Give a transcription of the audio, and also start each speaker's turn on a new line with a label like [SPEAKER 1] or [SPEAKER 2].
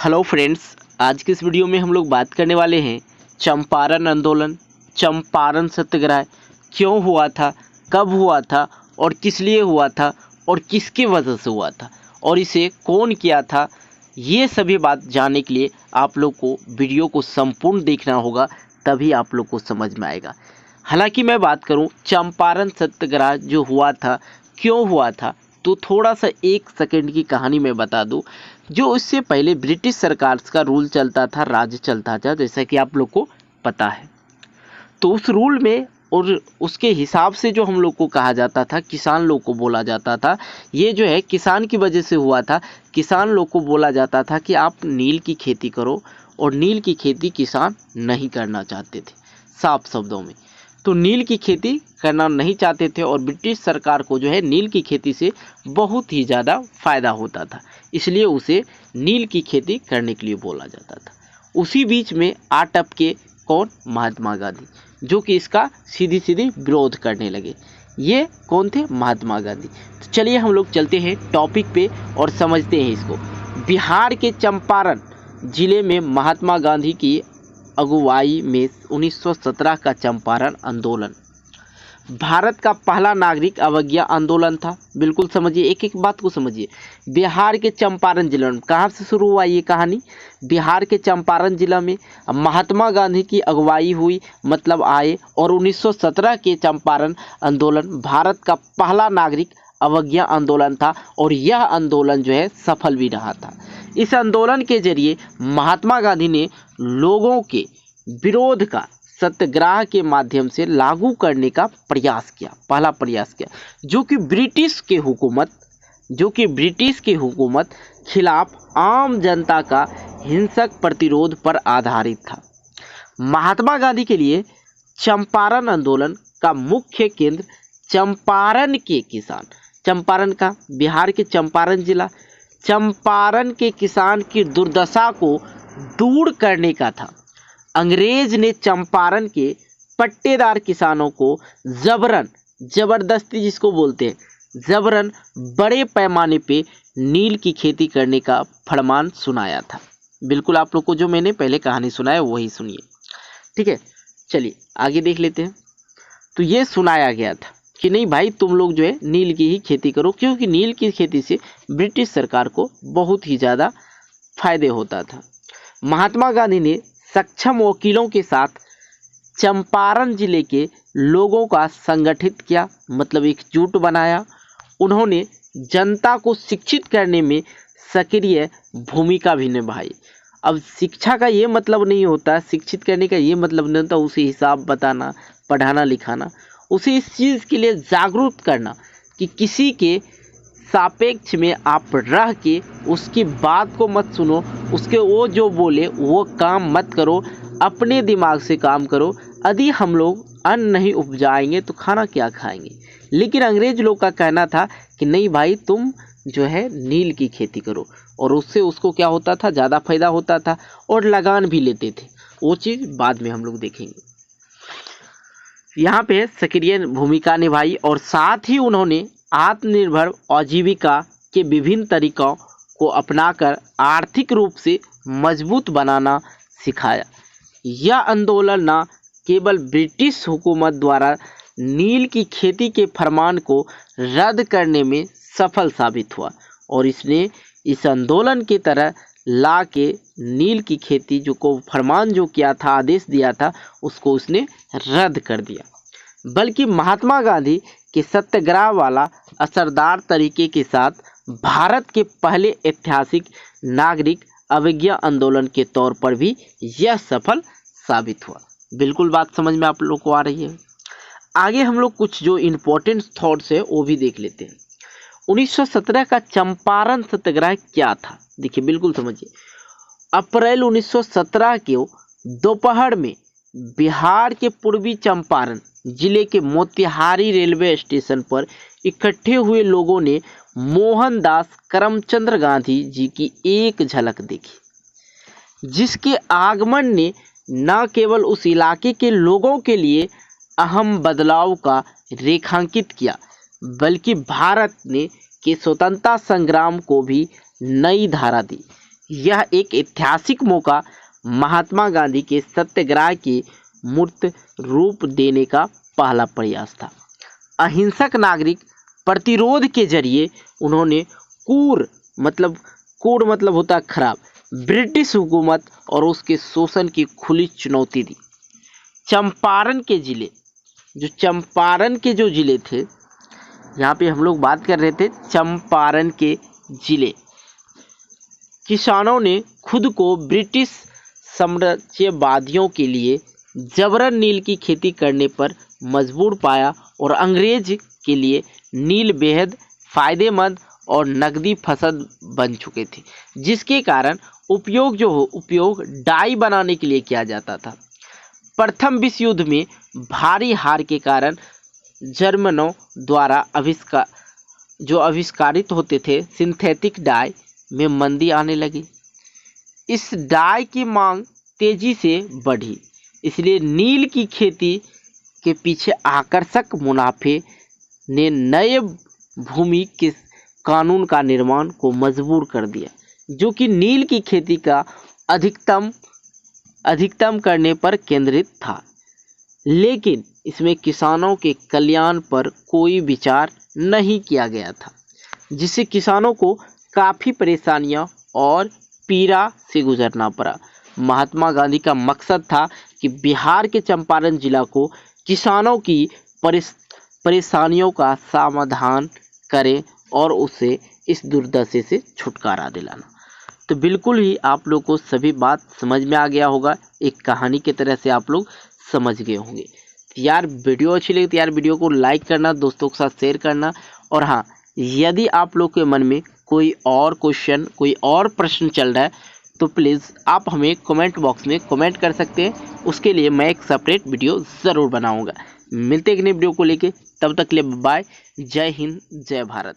[SPEAKER 1] Hello friends, आज के इस वीडियो में हम लोग बात करने वाले हैं चंपारण आंदोलन, चंपारण सत्याग्रह क्यों हुआ था, कब हुआ था और किस लिए हुआ था और किसके वजह से हुआ था और इसे कौन किया था। ये सभी बात जानने के लिए आप लोग को वीडियो को संपूर्ण देखना होगा, तभी आप लोग को समझ में आएगा। हालांकि मैं बात करूं चंपारण सत्याग्रह जो हुआ था, क्यों हुआ था, तो थोड़ा सा 1 सेकंड की कहानी मैं बता दूं। जो इससे पहले ब्रिटिश सरकार का रूल चलता था, राज्य चलता था, जैसा कि आप लोग को पता है। तो उस रूल में और उसके हिसाब से जो हम लोग को कहा जाता था, किसान लोग को बोला जाता था, ये जो है किसान की वजह से हुआ था। किसान लोग को बोला जाता था कि आप नील की खेती करो, और नील की खेती किसान नहीं करना चाहते थे, साफ शब्दों में। तो नील की खेती करना नहीं चाहते थे और ब्रिटिश सरकार को जो है नील की खेती से बहुत ही ज़्यादा फ़ायदा होता था, इसलिए उसे नील की खेती करने के लिए बोला जाता था। उसी बीच में आ टपके कौन? महात्मा गांधी, जो कि इसका सीधी सीधी विरोध करने लगे। ये कौन थे? महात्मा गांधी। तो चलिए हम लोग चलते हैं टॉपिक पे और समझते हैं इसको। बिहार के चंपारण जिले में महात्मा गांधी की अगुवाई में 1917 का चंपारण आंदोलन भारत का पहला नागरिक अवज्ञा आंदोलन था। बिल्कुल समझिए, एक एक बात को समझिए। बिहार के चंपारण जिले में कहाँ से शुरू हुआ ये कहानी? बिहार के चंपारण जिला में महात्मा गांधी की अगुवाई हुई, मतलब आए, और 1917 के चंपारण आंदोलन भारत का पहला नागरिक अवज्ञा आंदोलन था, और यह आंदोलन जो है सफल भी रहा था। इस आंदोलन के जरिए महात्मा गांधी ने लोगों के विरोध का सत्याग्रह के माध्यम से लागू करने का प्रयास किया, पहला प्रयास किया, जो कि ब्रिटिश की हुकूमत खिलाफ आम जनता का हिंसक प्रतिरोध पर आधारित था। महात्मा गांधी के लिए चंपारण आंदोलन का मुख्य केंद्र चंपारण के किसान, चंपारण का बिहार के चंपारण जिला, चंपारण के किसान की दुर्दशा को दूर करने का था। अंग्रेज ने चंपारण के पट्टेदार किसानों को जबरदस्ती जिसको बोलते हैं, जबरन बड़े पैमाने पे नील की खेती करने का फरमान सुनाया था। बिल्कुल आप लोग को जो मैंने पहले कहानी सुनाया वही सुनिए, ठीक है। चलिए आगे देख लेते हैं। तो ये सुनाया गया था कि नहीं भाई, तुम लोग जो है नील की ही खेती करो, क्योंकि नील की खेती से ब्रिटिश सरकार को बहुत ही ज़्यादा फायदे होता था। महात्मा गांधी ने सक्षम वकीलों के साथ चंपारण जिले के लोगों का संगठित किया, मतलब एकजुट बनाया। उन्होंने जनता को शिक्षित करने में सक्रिय भूमिका भी निभाई। अब शिक्षा का ये मतलब नहीं होता, शिक्षित करने का ये मतलब नहीं होता उसे हिसाब बताना, पढ़ाना लिखाना, उसे इस चीज़ के लिए जागरूक करना कि किसी के सापेक्ष में आप रह के उसकी बात को मत सुनो, उसके वो जो बोले वो काम मत करो, अपने दिमाग से काम करो। यदि हम लोग अन्न नहीं उपजाएंगे तो खाना क्या खाएंगे? लेकिन अंग्रेज लोग का कहना था कि नहीं भाई, तुम जो है नील की खेती करो, और उससे उसको क्या होता था? ज़्यादा फायदा होता था और लगान भी लेते थे। वो चीज़ बाद में हम लोग देखेंगे। यहाँ पे सक्रिय भूमिका निभाई और साथ ही उन्होंने आत्मनिर्भर आजीविका के विभिन्न तरीकों को अपनाकर आर्थिक रूप से मजबूत बनाना सिखाया। यह आंदोलन न केवल ब्रिटिश हुकूमत द्वारा नील की खेती के फरमान को रद्द करने में सफल साबित हुआ, और इसने इस आंदोलन की तरह ला के नील की खेती जो को फरमान जो किया था, आदेश दिया था, उसको उसने रद्द कर दिया। बल्कि महात्मा गांधी के सत्याग्रह वाला असरदार तरीके के साथ भारत के पहले ऐतिहासिक नागरिक अवज्ञा आंदोलन के तौर पर भी यह सफल साबित हुआ। बिल्कुल बात समझ में आप लोग को आ रही है। आगे हम लोग कुछ जो इम्पोर्टेंट थॉट्स है वो भी देख लेते हैं। 1917 का चंपारण सत्याग्रह क्या था? देखिए बिल्कुल समझिए। अप्रैल 1917 के दोपहर में बिहार के पूर्वी चंपारण जिले के मोतिहारी रेलवे स्टेशन पर इकट्ठे हुए लोगों ने मोहनदास करमचंद गांधी जी की एक झलक देखी, जिसके आगमन ने न केवल उस इलाके के लोगों के लिए अहम बदलाव का रेखांकित किया, बल्कि भारत ने के स्वतंत्रता संग्राम को भी नई धारा दी। यह एक ऐतिहासिक मौका महात्मा गांधी के सत्याग्रह के मूर्त रूप देने का पहला प्रयास था। अहिंसक नागरिक प्रतिरोध के जरिए उन्होंने कूर मतलब होता है खराब, ब्रिटिश हुकूमत और उसके शोषण की खुली चुनौती दी। चंपारण के जो जिले थे, यहाँ पे हम लोग बात कर रहे थे चंपारण के जिले, किसानों ने खुद को ब्रिटिश साम्राज्यवादियों के लिए जबरन नील की खेती करने पर मजबूर पाया और अंग्रेज के लिए नील बेहद फायदेमंद और नकदी फसल बन चुके थे, जिसके कारण उपयोग डाई बनाने के लिए किया जाता था। प्रथम विश्व युद्ध में भारी हार के कारण जर्मनों द्वारा आविष्कारित होते थे सिंथेटिक डाई में मंदी आने लगी। इस डाई की मांग तेजी से बढ़ी, इसलिए नील की खेती के पीछे आकर्षक मुनाफे ने नए भूमि के कानून का निर्माण को मजबूर कर दिया, जो कि नील की खेती का अधिकतम करने पर केंद्रित था। लेकिन इसमें किसानों के कल्याण पर कोई विचार नहीं किया गया था, जिससे किसानों को काफ़ी परेशानियां और पीड़ा से गुजरना पड़ा। महात्मा गांधी का मकसद था कि बिहार के चंपारण जिला को किसानों की परेशानियों का समाधान करें और उसे इस दुर्दशा से छुटकारा दिलाना। तो बिल्कुल ही आप लोग को सभी बात समझ में आ गया होगा, एक कहानी की तरह से आप लोग समझ गए होंगे। तो यार वीडियो अच्छी लगी तो यार वीडियो को लाइक करना, दोस्तों के साथ शेयर करना। और हाँ, यदि आप लोग के मन में कोई और क्वेश्चन, कोई और प्रश्न चल रहा है तो प्लीज़ आप हमें कमेंट बॉक्स में कमेंट कर सकते हैं। उसके लिए मैं एक सेपरेट वीडियो ज़रूर बनाऊंगा। मिलते हैं एक नई वीडियो को लेके, तब तक के लिए बाय। जय हिंद, जय भारत।